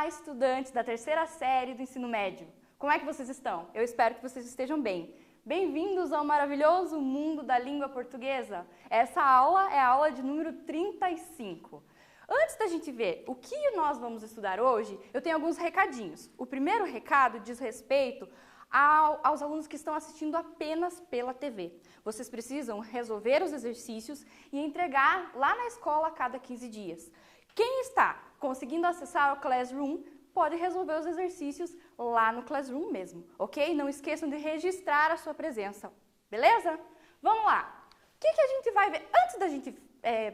Olá, estudantes da terceira série do ensino médio. Como é que vocês estão? Eu espero que vocês estejam bem. Bem-vindos ao maravilhoso mundo da língua portuguesa. Essa aula é a aula de número 35. Antes da gente ver o que nós vamos estudar hoje, eu tenho alguns recadinhos. O primeiro recado diz respeito aos alunos que estão assistindo apenas pela TV. Vocês precisam resolver os exercícios e entregar lá na escola a cada 15 dias. Quem está conseguindo acessar o Classroom pode resolver os exercícios lá no Classroom mesmo, ok? Não esqueçam de registrar a sua presença, beleza? Vamos lá! O que a gente vai ver? Antes da gente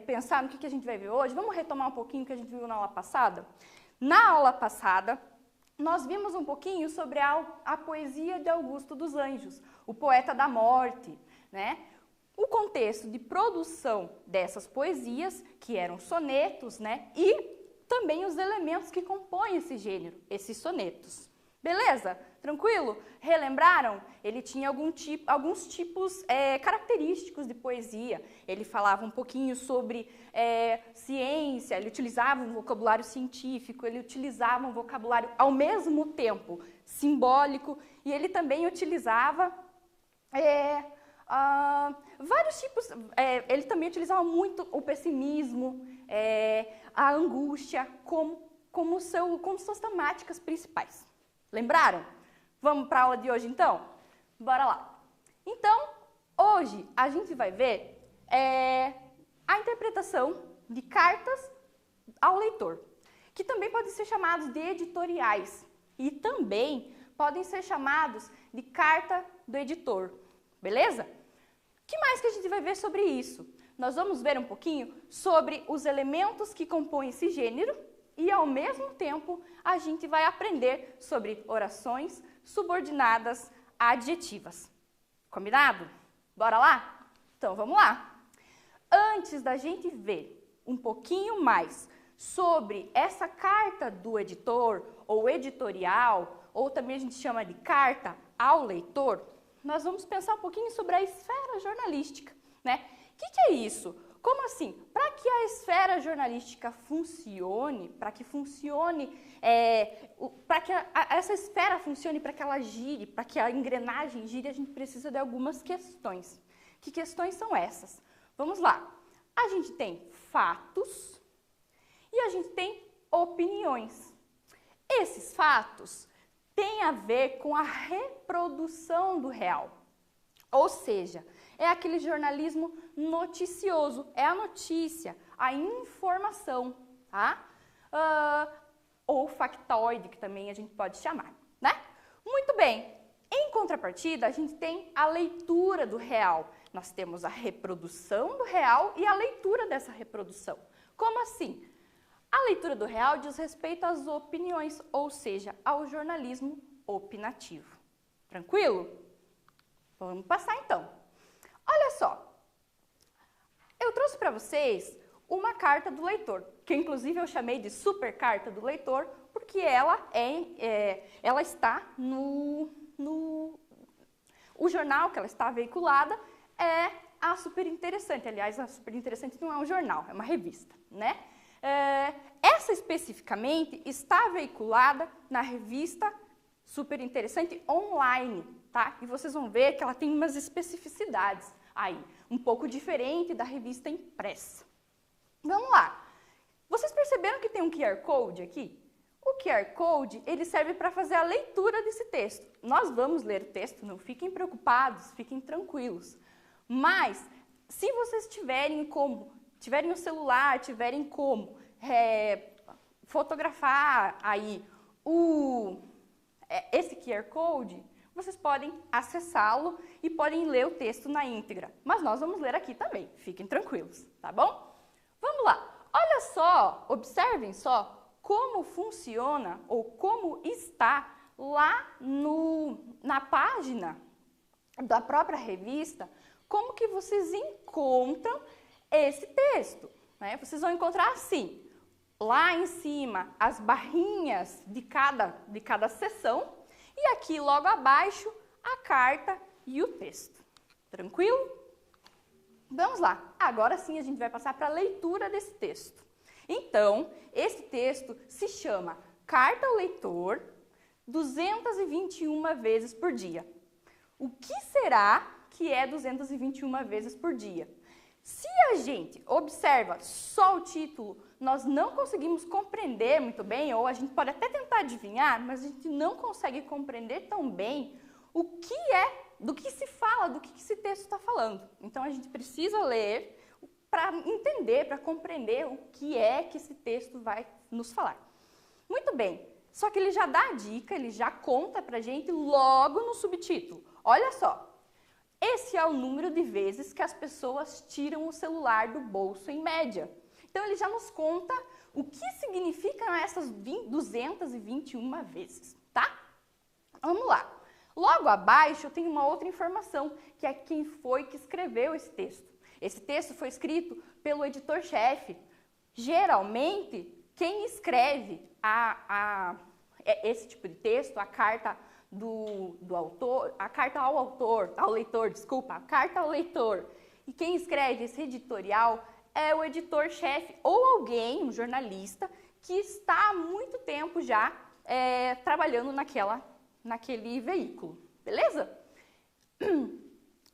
pensar no que a gente vai ver hoje, vamos retomar um pouquinho o que a gente viu na aula passada? Na aula passada, nós vimos um pouquinho sobre a poesia de Augusto dos Anjos, o poeta da morte, né? O contexto de produção dessas poesias, que eram sonetos, né? E também os elementos que compõem esse gênero, esses sonetos. Beleza? Tranquilo? Relembraram? Ele tinha alguns tipos característicos de poesia. Ele falava um pouquinho sobre ciência, ele utilizava um vocabulário científico, ele utilizava um vocabulário ao mesmo tempo simbólico, e ele também utilizava vários tipos, ele também utilizava muito o pessimismo, a angústia como suas temáticas principais. Lembraram? Vamos para a aula de hoje então? Bora lá! Então, hoje a gente vai ver a interpretação de cartas ao leitor, que também podem ser chamados de editoriais e também podem ser chamados de carta do editor. Beleza? O que mais que a gente vai ver sobre isso? Nós vamos ver um pouquinho sobre os elementos que compõem esse gênero e, ao mesmo tempo, a gente vai aprender sobre orações subordinadas adjetivas. Combinado? Bora lá? Então, vamos lá! Antes da gente ver um pouquinho mais sobre essa carta do editor ou editorial, ou também a gente chama de carta ao leitor, nós vamos pensar um pouquinho sobre a esfera jornalística, né? O que é isso? Como assim? Para que a esfera jornalística funcione, para que essa esfera funcione, para que ela gire, para que a engrenagem gire, a gente precisa de algumas questões. Que questões são essas? Vamos lá. A gente tem fatos e a gente tem opiniões. Esses fatos tem a ver com a reprodução do real. Ou seja, é aquele jornalismo noticioso, é a notícia, a informação, tá? Ou factoide, que também a gente pode chamar, né? Muito bem. Em contrapartida, a gente tem a leitura do real. Nós temos a reprodução do real e a leitura dessa reprodução. Como assim? A leitura do real diz respeito às opiniões, ou seja, ao jornalismo opinativo. Tranquilo? Vamos passar então. Olha só, eu trouxe para vocês uma carta do leitor, que inclusive eu chamei de super carta do leitor, porque ela está o jornal que ela está veiculada é a Super Interessante. Aliás, a Super Interessante não é um jornal, é uma revista, né? Essa especificamente está veiculada na revista Super Interessante online, tá? E vocês vão ver que ela tem umas especificidades aí, um pouco diferente da revista impressa. Vamos lá. Vocês perceberam que tem um QR Code aqui? O QR Code, ele serve para fazer a leitura desse texto. Nós vamos ler o texto, não fiquem preocupados, fiquem tranquilos. Mas, se vocês tiverem o celular, tiverem como fotografar aí esse QR Code, vocês podem acessá-lo e podem ler o texto na íntegra. Mas nós vamos ler aqui também, fiquem tranquilos, tá bom? Vamos lá, olha só, observem só como funciona ou como está lá na página da própria revista, como que vocês encontram esse texto, né? Vocês vão encontrar assim, lá em cima, as barrinhas de cada seção e aqui logo abaixo a carta e o texto. Tranquilo? Vamos lá. Agora sim a gente vai passar para a leitura desse texto. Então, esse texto se chama carta ao leitor 221 vezes por dia. O que será que é 221 vezes por dia? Se a gente observa só o título, nós não conseguimos compreender muito bem, ou a gente pode até tentar adivinhar, mas a gente não consegue compreender tão bem o que do que se fala, do que esse texto está falando. Então, a gente precisa ler para entender, para compreender o que é que esse texto vai nos falar. Muito bem, só que ele já dá a dica, ele já conta para a gente logo no subtítulo. Olha só. Esse é o número de vezes que as pessoas tiram o celular do bolso em média. Então, ele já nos conta o que significam essas 221 vezes, tá? Vamos lá. Logo abaixo, eu tenho uma outra informação, que é quem foi que escreveu esse texto. Esse texto foi escrito pelo editor-chefe. Geralmente, quem escreve esse tipo de texto, a carta do autor, a carta ao leitor, a carta ao leitor. E quem escreve esse editorial é o editor-chefe ou alguém, um jornalista, que está há muito tempo já trabalhando naquele veículo, beleza?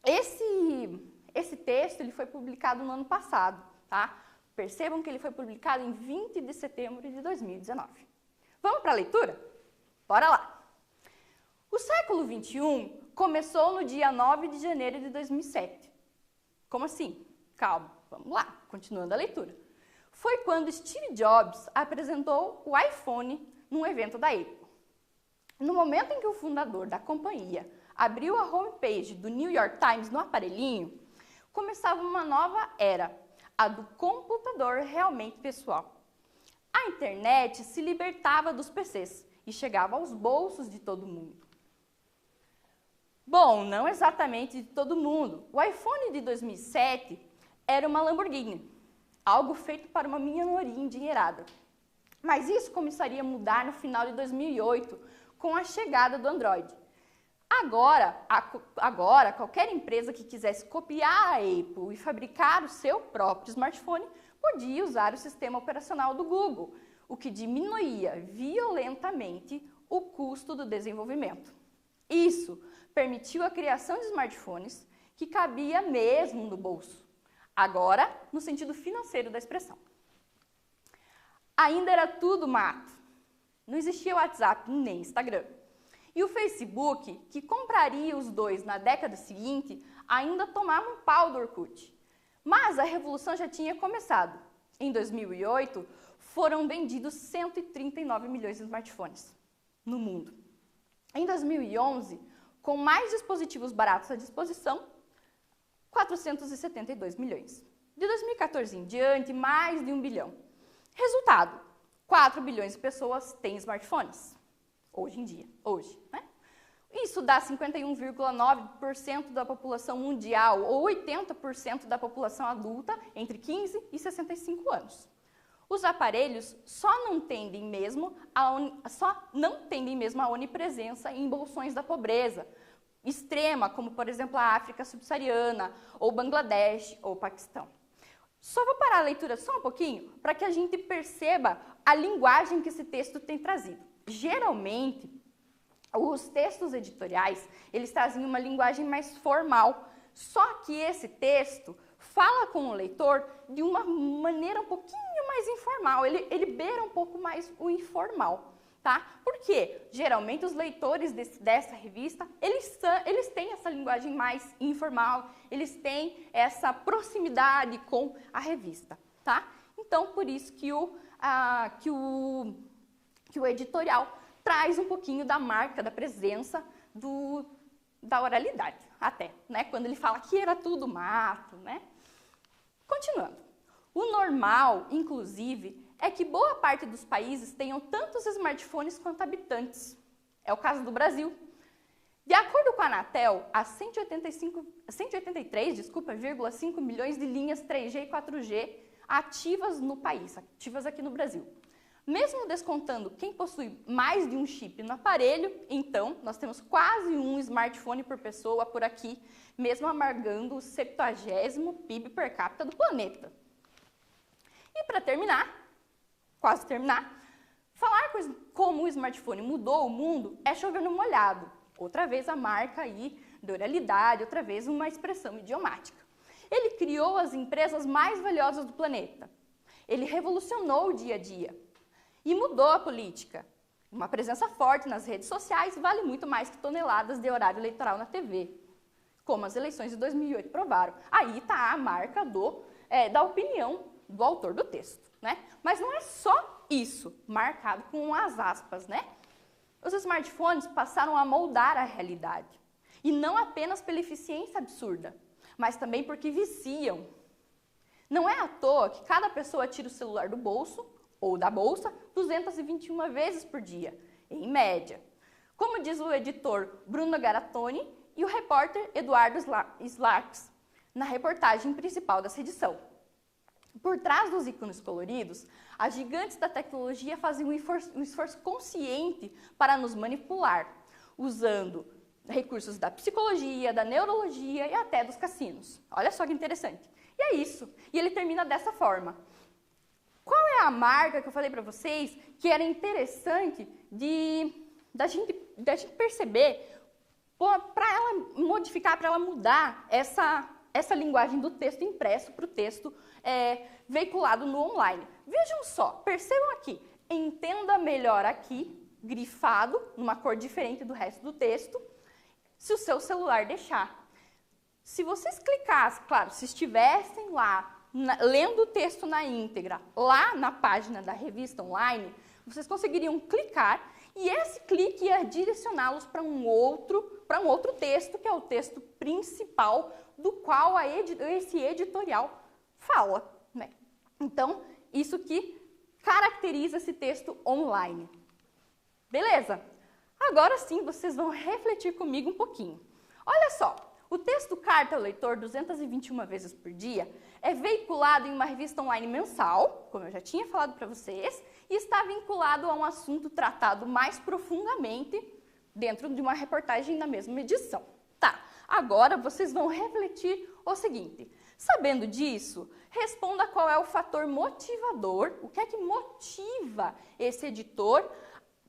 Esse texto ele foi publicado no ano passado, tá? Percebam que ele foi publicado em 20 de setembro de 2019. Vamos para a leitura? Bora lá! O século XXI começou no dia 9 de janeiro de 2007. Como assim? Calma, vamos lá, continuando a leitura. Foi quando Steve Jobs apresentou o iPhone num evento da Apple. No momento em que o fundador da companhia abriu a homepage do New York Times no aparelhinho, começava uma nova era, a do computador realmente pessoal. A internet se libertava dos PCs e chegava aos bolsos de todo mundo. Bom, não exatamente de todo mundo. O iPhone de 2007 era uma Lamborghini, algo feito para uma minoria endinheirada. Mas isso começaria a mudar no final de 2008, com a chegada do Android. Agora, qualquer empresa que quisesse copiar a Apple e fabricar o seu próprio smartphone podia usar o sistema operacional do Google, o que diminuía violentamente o custo do desenvolvimento. Isso permitiu a criação de smartphones que cabia mesmo no bolso, agora no sentido financeiro da expressão. Ainda era tudo mato. Não existia WhatsApp nem Instagram. E o Facebook, que compraria os dois na década seguinte, ainda tomava um pau do Orkut. Mas a revolução já tinha começado. Em 2008, foram vendidos 139 milhões de smartphones no mundo. Em 2011, com mais dispositivos baratos à disposição, 472 milhões. De 2014 em diante, mais de 1 bilhão. Resultado, 4 bilhões de pessoas têm smartphones. Hoje em dia, né? Isso dá 51,9% da população mundial, ou 80% da população adulta entre 15 e 65 anos. Os aparelhos só não tendem mesmo a onipresença em bolsões da pobreza extrema, como, por exemplo, a África subsaariana, ou Bangladesh, ou Paquistão. Só vou parar a leitura só um pouquinho, para que a gente perceba a linguagem que esse texto tem trazido. Geralmente, os textos editoriais, eles trazem uma linguagem mais formal, só que esse texto fala com o leitor de uma maneira um pouquinho mais informal, ele beira um pouco mais o informal, tá? Porque, geralmente, os leitores dessa revista, eles têm essa linguagem mais informal, eles têm essa proximidade com a revista, tá? Então, por isso que o editorial traz um pouquinho da marca, da presença da oralidade, até, né? Quando ele fala que era tudo mato, né? Continuando. O normal, inclusive, é que boa parte dos países tenham tantos smartphones quanto habitantes. É o caso do Brasil. De acordo com a Anatel, há 183,5 milhões de linhas 3G e 4G ativas no país, ativas aqui no Brasil. Mesmo descontando quem possui mais de um chip no aparelho, então, nós temos quase um smartphone por pessoa por aqui, mesmo amargando o 70º PIB per capita do planeta. E para terminar, quase terminar, Falar como o smartphone mudou o mundo é chover no molhado. Outra vez a marca aí de oralidade, outra vez uma expressão idiomática. Ele criou as empresas mais valiosas do planeta. Ele revolucionou o dia a dia e mudou a política. Uma presença forte nas redes sociais vale muito mais que toneladas de horário eleitoral na TV, como as eleições de 2008 provaram. Aí está a marca da opinião do autor do texto, né? Mas não é só isso, marcado com as aspas, né? Os smartphones passaram a moldar a realidade. E não apenas pela eficiência absurda, mas também porque viciam. Não é à toa que cada pessoa tira o celular do bolso ou da bolsa 221 vezes por dia, em média. Como diz o editor Bruno Garatoni e o repórter Eduardo Slacks, na reportagem principal dessa edição. Por trás dos ícones coloridos, as gigantes da tecnologia fazem um esforço consciente para nos manipular, usando recursos da psicologia, da neurologia e até dos cassinos. Olha só que interessante. E é isso. E ele termina dessa forma. Qual é a marca que eu falei para vocês que era interessante da gente perceber para ela modificar, para ela mudar essa linguagem do texto impresso para o texto veiculado no online? Vejam só, percebam aqui, entenda melhor aqui, grifado, numa cor diferente do resto do texto, se o seu celular deixar. Se vocês clicassem, claro, se estivessem lá, lendo o texto na íntegra, lá na página da revista online, vocês conseguiriam clicar e esse clique ia direcioná-los para um outro texto, que é o texto principal do qual esse editorial fala, né? Então, isso que caracteriza esse texto online. Beleza? Agora sim, vocês vão refletir comigo um pouquinho. Olha só, o texto Carta ao Leitor 221 vezes por dia é veiculado em uma revista online mensal, como eu já tinha falado para vocês, e está vinculado a um assunto tratado mais profundamente dentro de uma reportagem na mesma edição. Tá, agora vocês vão refletir o seguinte. Sabendo disso, responda qual é o fator motivador, o que é que motiva esse editor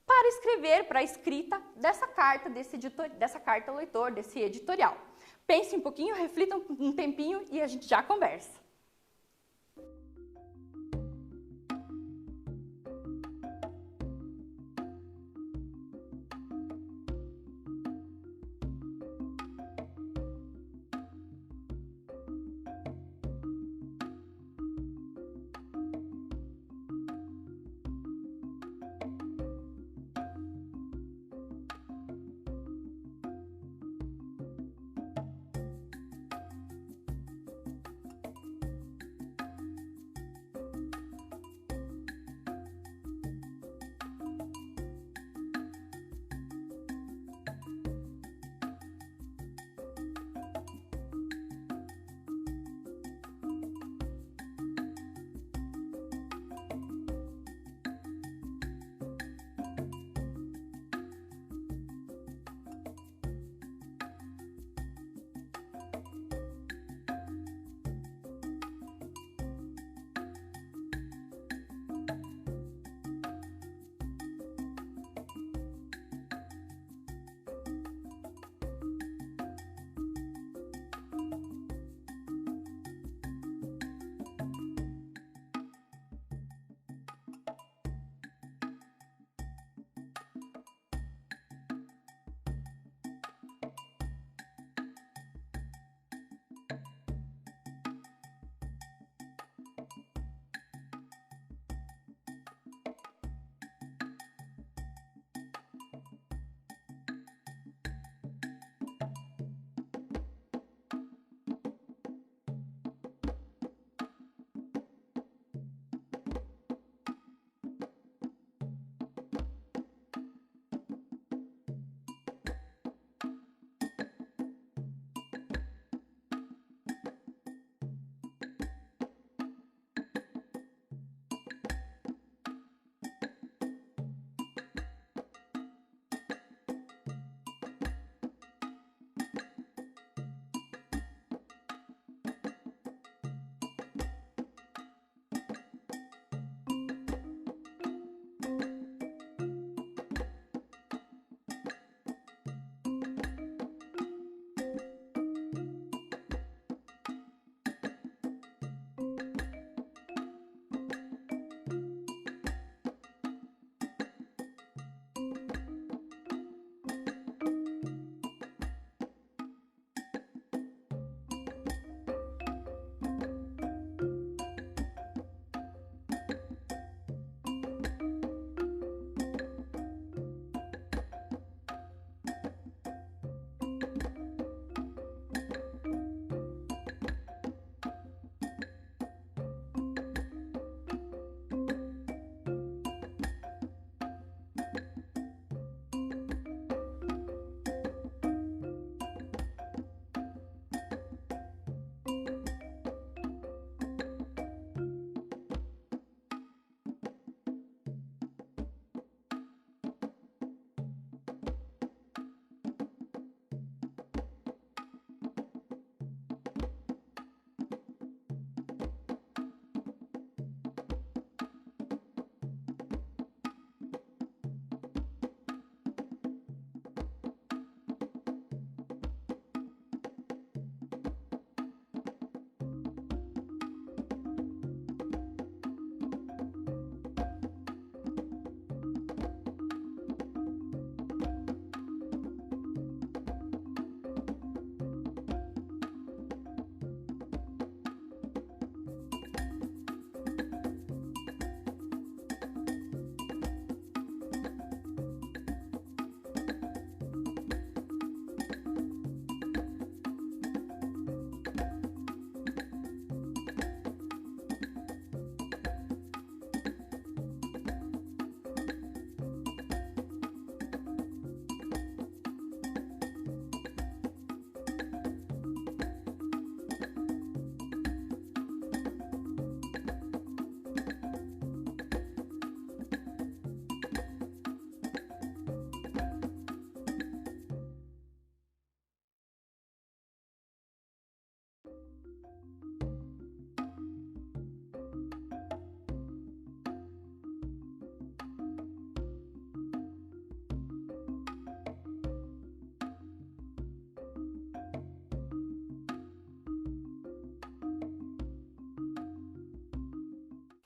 para escrever, para a escrita dessa carta, dessa carta ao leitor, desse editorial. Pense um pouquinho, reflitam um tempinho e a gente já conversa.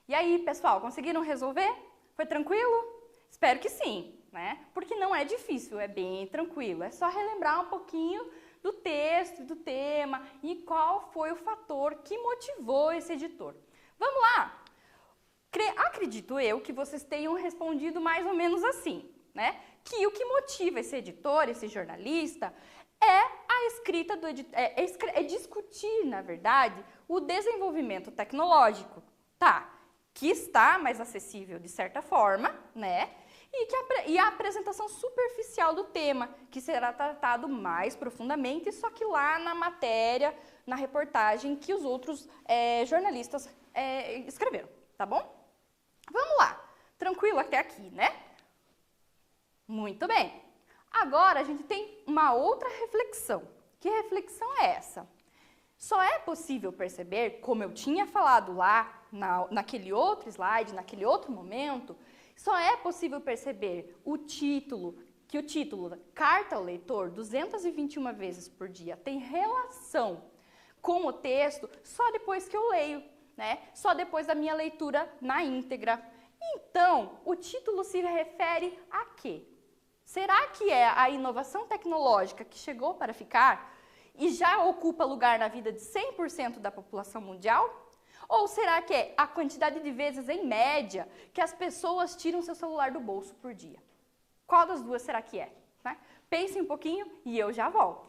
E aí, pessoal, conseguiram resolver? Foi tranquilo? Espero que sim, né? Porque não é difícil, é bem tranquilo. É só relembrar um pouquinho do texto, do tema e qual foi o fator que motivou esse editor. Vamos lá? Acredito eu que vocês tenham respondido mais ou menos assim, né? Que o que motiva esse editor, esse jornalista, é a escrita do é discutir, na verdade, o desenvolvimento tecnológico, tá? Que está mais acessível de certa forma, né? E a apresentação superficial do tema, que será tratado mais profundamente, só que lá na matéria, na reportagem que os outros jornalistas escreveram, tá bom? Vamos lá, tranquilo até aqui, né? Muito bem. Agora a gente tem uma outra reflexão. Que reflexão é essa? Só é possível perceber, como eu tinha falado lá naquele outro slide, naquele outro momento, só é possível perceber que o título Carta ao Leitor 221 vezes por dia tem relação com o texto só depois que eu leio, né? Só depois da minha leitura na íntegra. Então, o título se refere a quê? Será que é a inovação tecnológica que chegou para ficar e já ocupa lugar na vida de 100% da população mundial? Ou será que é a quantidade de vezes, em média, que as pessoas tiram seu celular do bolso por dia? Qual das duas será que é? Né? Pense um pouquinho e eu já volto.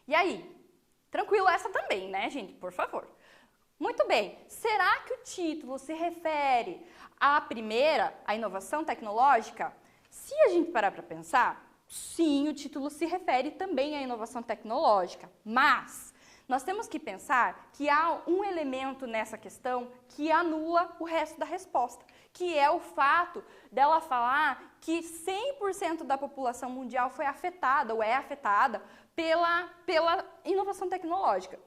E aí? Tranquilo essa também, né, gente? Por favor. Muito bem. Será que o título se refere à primeira, à inovação tecnológica? Se a gente parar para pensar, sim, o título se refere também à inovação tecnológica, mas nós temos que pensar que há um elemento nessa questão que anula o resto da resposta, que é o fato dela falar que 100% da população mundial foi afetada ou é afetada pela inovação tecnológica.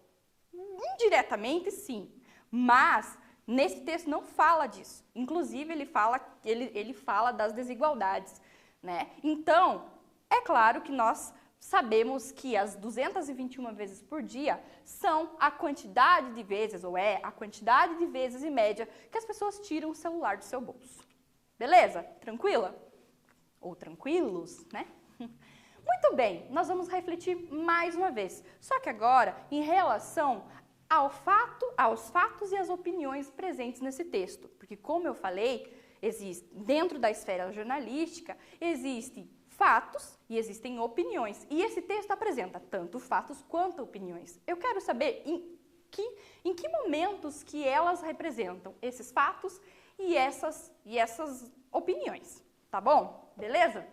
Indiretamente, sim, mas nesse texto não fala disso. Inclusive, ele fala das desigualdades, né? Então, é claro que nós sabemos que as 221 vezes por dia são a quantidade de vezes, ou é a quantidade de vezes em média, que as pessoas tiram o celular do seu bolso. Beleza? Tranquila? Ou tranquilos, né? Muito bem, nós vamos refletir mais uma vez, só que agora em relação aos fatos e às opiniões presentes nesse texto, porque como eu falei, dentro da esfera jornalística, existem fatos e existem opiniões, e esse texto apresenta tanto fatos quanto opiniões. Eu quero saber em que momentos que elas representam esses fatos e essas opiniões, tá bom? Beleza?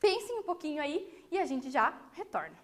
Pensem um pouquinho aí e a gente já retorna.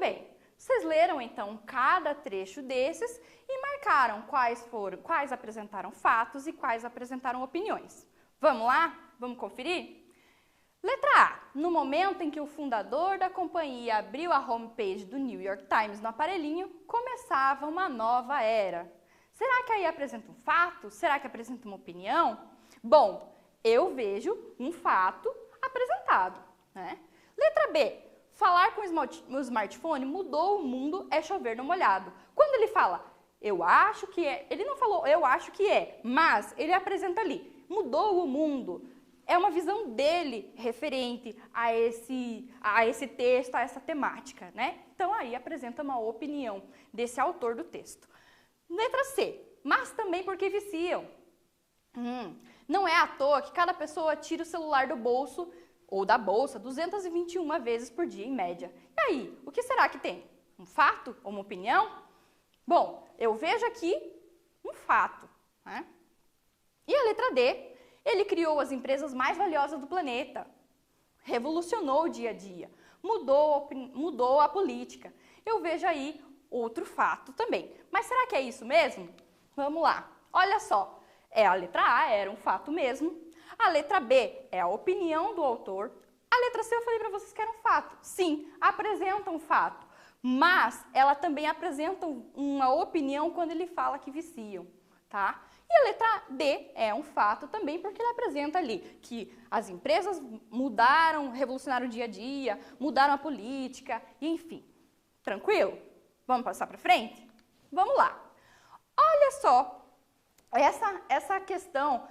bem. Vocês leram então cada trecho desses e marcaram quais apresentaram fatos e quais apresentaram opiniões. Vamos lá? Vamos conferir? Letra A. No momento em que o fundador da companhia abriu a homepage do New York Times no aparelhinho, começava uma nova era. Será que aí apresenta um fato? Será que apresenta uma opinião? Bom, eu vejo um fato apresentado, né? Letra B. Falar com o smartphone mudou o mundo, é chover no molhado. Quando ele fala, eu acho que é, ele não falou eu acho que é, mas ele apresenta ali, mudou o mundo. É uma visão dele referente a esse texto, a essa temática, né? Então aí apresenta uma opinião desse autor do texto. Letra C. Mas também porque viciam. Não é à toa que cada pessoa tira o celular do bolso ou da bolsa 221 vezes por dia, em média. E aí, o que será que tem? Um fato ou uma opinião? Bom, eu vejo aqui um fato, né? E a letra D, ele criou as empresas mais valiosas do planeta, revolucionou o dia a dia, mudou a política. Eu vejo aí outro fato também. Mas será que é isso mesmo? Vamos lá. Olha só, a letra A era um fato mesmo. A letra B é a opinião do autor. A letra C eu falei para vocês que era um fato. Sim, apresenta um fato. Mas ela também apresenta uma opinião quando ele fala que viciam, tá? E a letra D é um fato também porque ele apresenta ali que as empresas mudaram, revolucionaram o dia a dia, mudaram a política, enfim. Tranquilo? Vamos passar para frente? Vamos lá. Olha só essa questão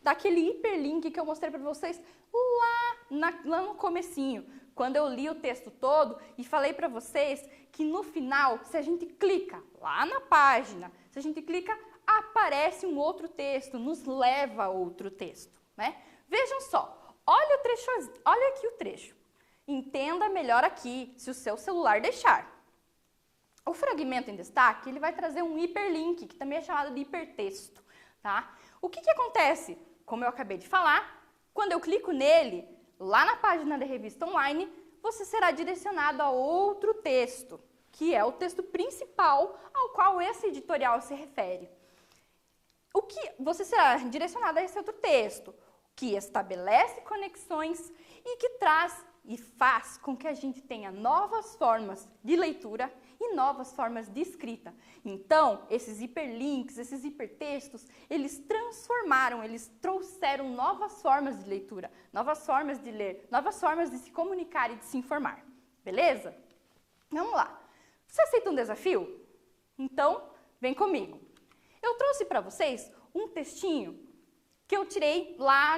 daquele hiperlink que eu mostrei para vocês lá no comecinho, quando eu li o texto todo e falei para vocês que no final, se a gente clica lá na página, se a gente clica, aparece um outro texto, nos leva a outro texto, né? Vejam só, olha aqui o trecho. Entenda melhor aqui, se o seu celular deixar. O fragmento em destaque, ele vai trazer um hiperlink, que também é chamado de hipertexto, tá? O que acontece? Como eu acabei de falar, quando eu clico nele, lá na página da revista online, você será direcionado a outro texto, que é o texto principal ao qual esse editorial se refere. Você será direcionado a esse outro texto, que estabelece conexões e que traz e faz com que a gente tenha novas formas de leitura e novas formas de escrita. Então, esses hiperlinks, esses hipertextos, eles trouxeram novas formas de leitura, novas formas de ler, novas formas de se comunicar e de se informar. Beleza? Vamos lá. Você aceita um desafio? Então, vem comigo. Eu trouxe para vocês um textinho que eu tirei lá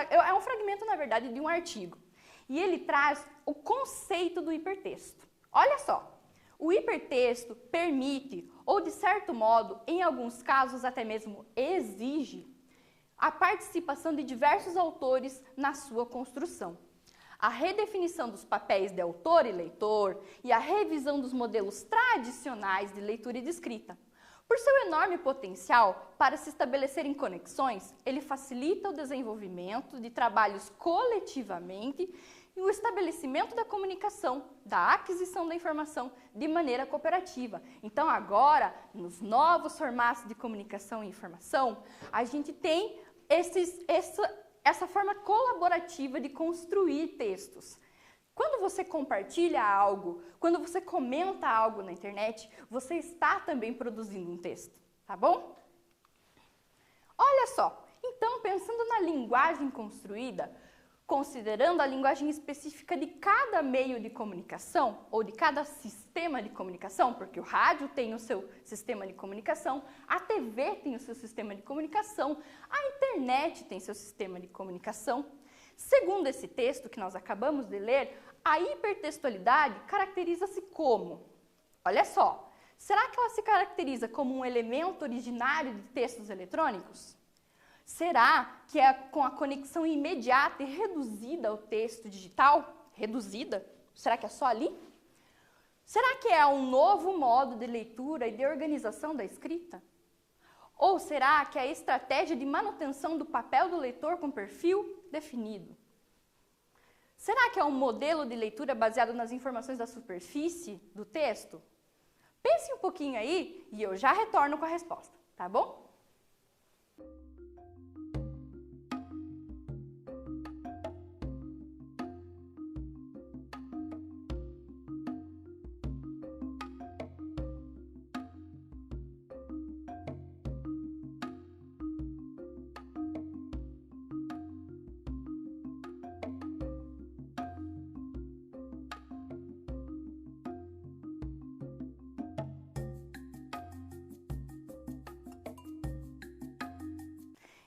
é um fragmento, na verdade, de um artigo. E ele traz o conceito do hipertexto. Olha só, o hipertexto permite, ou de certo modo, em alguns casos até mesmo exige, a participação de diversos autores na sua construção. A redefinição dos papéis de autor e leitor e a revisão dos modelos tradicionais de leitura e de escrita. Por seu enorme potencial para se estabelecerem conexões, ele facilita o desenvolvimento de trabalhos coletivamente e o estabelecimento da comunicação, da aquisição da informação de maneira cooperativa. Então agora, nos novos formatos de comunicação e informação, a gente tem essa forma colaborativa de construir textos. Quando você compartilha algo, quando você comenta algo na internet, você está também produzindo um texto, tá bom? Olha só, então pensando na linguagem construída, considerando a linguagem específica de cada meio de comunicação, ou de cada sistema de comunicação, porque o rádio tem o seu sistema de comunicação, a TV tem o seu sistema de comunicação, a internet tem seu sistema de comunicação. Segundo esse texto que nós acabamos de ler, a hipertextualidade caracteriza-se como? Olha só, será que ela se caracteriza como um elemento originário de textos eletrônicos? Será que é com a conexão imediata e reduzida ao texto digital? Reduzida? Será que é só ali? Será que é um novo modo de leitura e de organização da escrita? Ou será que é a estratégia de manutenção do papel do leitor com perfil definido? Será que é um modelo de leitura baseado nas informações da superfície do texto? Pense um pouquinho aí e eu já retorno com a resposta, tá bom?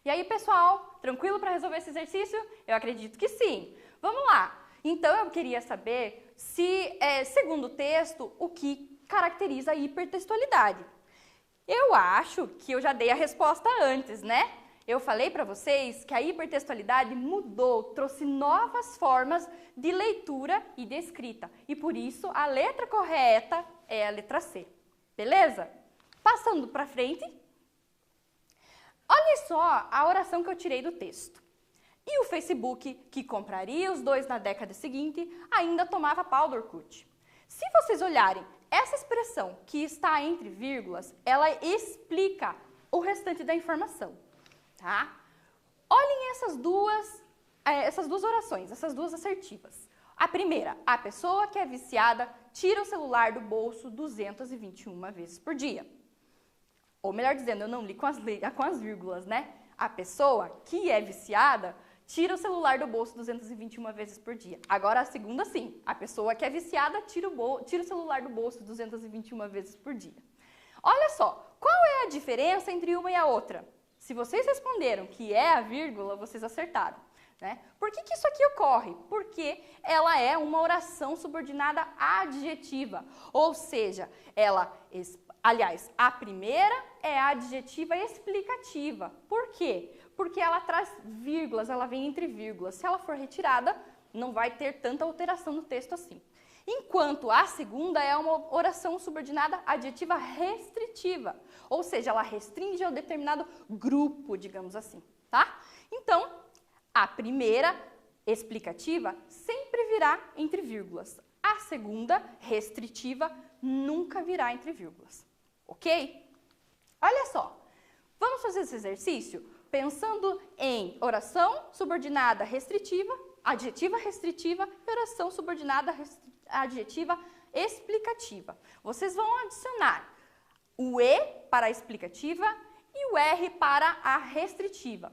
E aí, pessoal, tranquilo para resolver esse exercício? Eu acredito que sim. Vamos lá. Então, eu queria saber se, segundo o texto, o que caracteriza a hipertextualidade. Eu acho que eu já dei a resposta antes, né? Eu falei para vocês que a hipertextualidade mudou, trouxe novas formas de leitura e de escrita. E por isso, a letra correta é a letra C. Beleza? Passando para frente. Olha só a oração que eu tirei do texto. E o Facebook, que compraria os dois na década seguinte, ainda tomava pau do Orkut. Se vocês olharem, essa expressão que está entre vírgulas, ela explica o restante da informação, tá? Olhem essas duas orações, essas duas assertivas. A primeira, a pessoa que é viciada tira o celular do bolso 221 vezes por dia. Ou melhor dizendo, eu não li com as vírgulas, né? A pessoa que é viciada tira o celular do bolso 221 vezes por dia. Agora a segunda sim, a pessoa que é viciada tira o celular do bolso 221 vezes por dia. Olha só, qual é a diferença entre uma e a outra? Se vocês responderam que é a vírgula, vocês acertaram, né? Por que isso aqui ocorre? Porque ela é uma oração subordinada adjetiva, ou seja, a primeira é a adjetiva explicativa. Por quê? Porque ela traz vírgulas, ela vem entre vírgulas. Se ela for retirada, não vai ter tanta alteração no texto assim. Enquanto a segunda é uma oração subordinada adjetiva restritiva, ou seja, ela restringe a um determinado grupo, digamos assim, tá? Então, a primeira, explicativa, sempre virá entre vírgulas. A segunda, restritiva, nunca virá entre vírgulas. Ok? Olha só, vamos fazer esse exercício pensando em oração subordinada restritiva, adjetiva restritiva e oração subordinada adjetiva explicativa. Vocês vão adicionar o E para a explicativa e o R para a restritiva.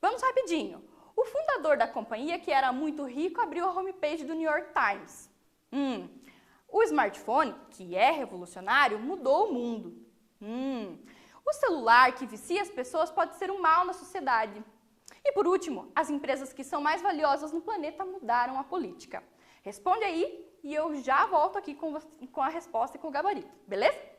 Vamos rapidinho. O fundador da companhia, que era muito rico, abriu a homepage do New York Times. O smartphone, que é revolucionário, mudou o mundo. O celular que vicia as pessoas pode ser um mal na sociedade. E por último, as empresas que são mais valiosas no planeta mudaram a política. Responde aí e eu já volto aqui com a resposta e com o gabarito, beleza?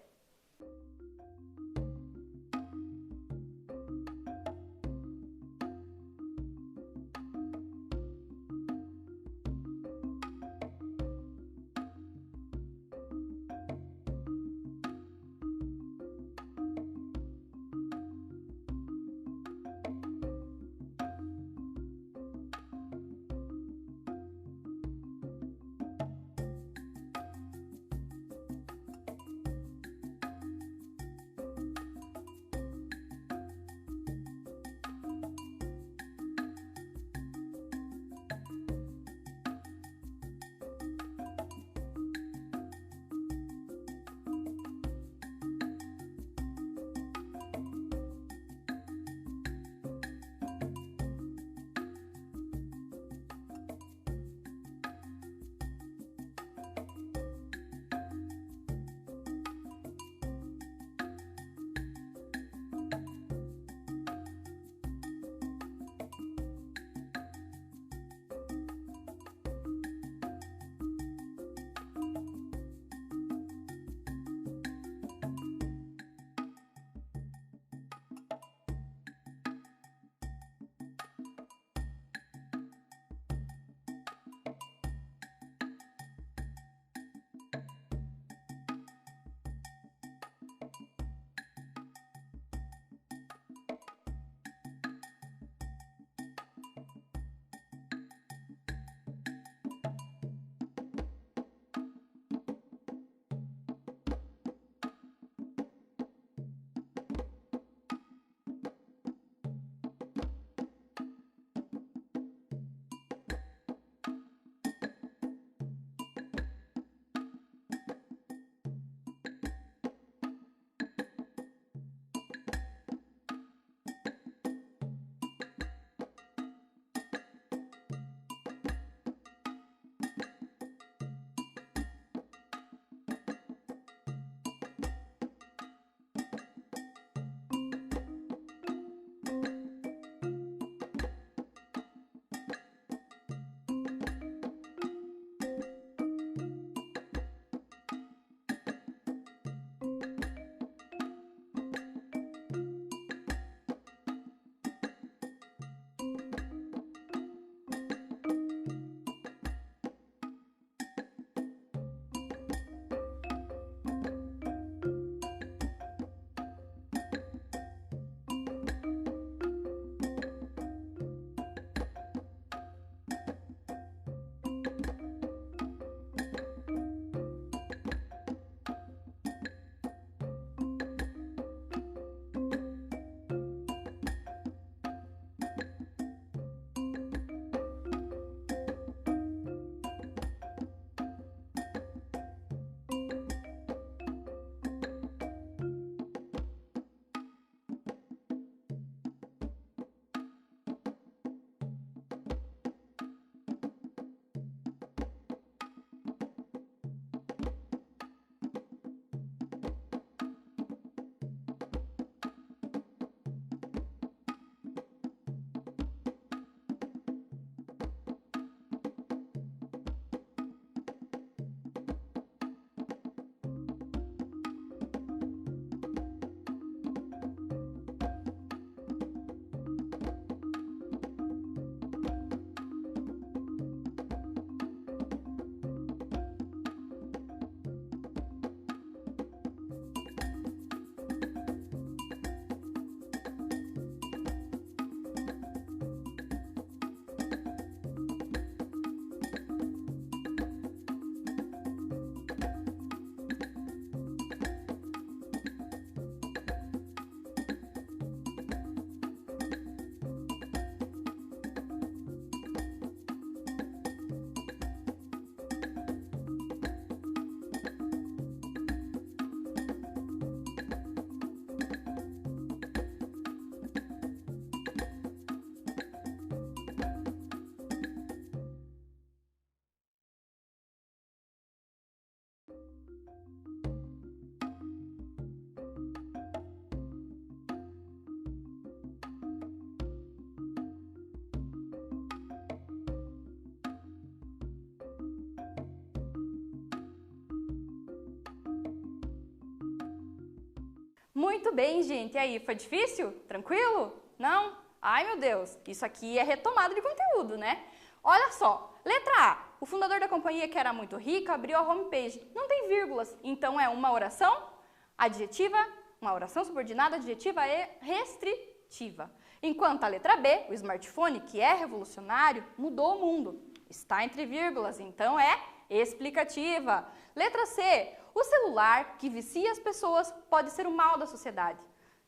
Muito bem, gente. E aí, foi difícil? Tranquilo? Não? Ai, meu Deus, isso aqui é retomada de conteúdo, né? Olha só, letra A. O fundador da companhia, que era muito rico, abriu a homepage. Não tem vírgulas, então é uma oração adjetiva, uma oração subordinada adjetiva e restritiva. Enquanto a letra B, o smartphone, que é revolucionário, mudou o mundo. Está entre vírgulas, então é explicativa. Letra C. O celular que vicia as pessoas pode ser o mal da sociedade.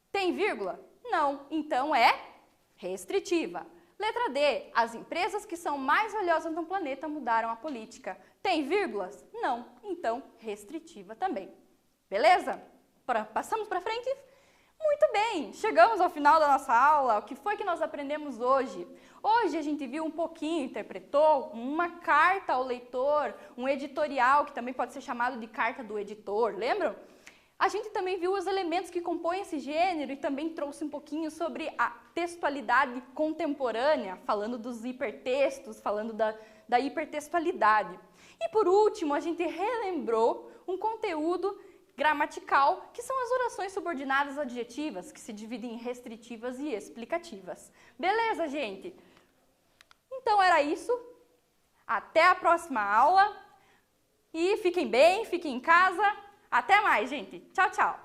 Tem vírgula? Não, então é restritiva. Letra D. As empresas que são mais valiosas no planeta mudaram a política. Tem vírgulas? Não, então restritiva também. Beleza? Passamos para frente? Muito bem, chegamos ao final da nossa aula. O que foi que nós aprendemos hoje? Hoje a gente viu um pouquinho, interpretou uma carta ao leitor, um editorial, que também pode ser chamado de carta do editor, lembram? A gente também viu os elementos que compõem esse gênero e também trouxe um pouquinho sobre a textualidade contemporânea, falando dos hipertextos, falando da hipertextualidade. E por último, a gente relembrou um conteúdo gramatical, que são as orações subordinadas adjetivas, que se dividem em restritivas e explicativas. Beleza, gente? Então era isso. Até a próxima aula. E fiquem bem, fiquem em casa. Até mais, gente. Tchau, tchau.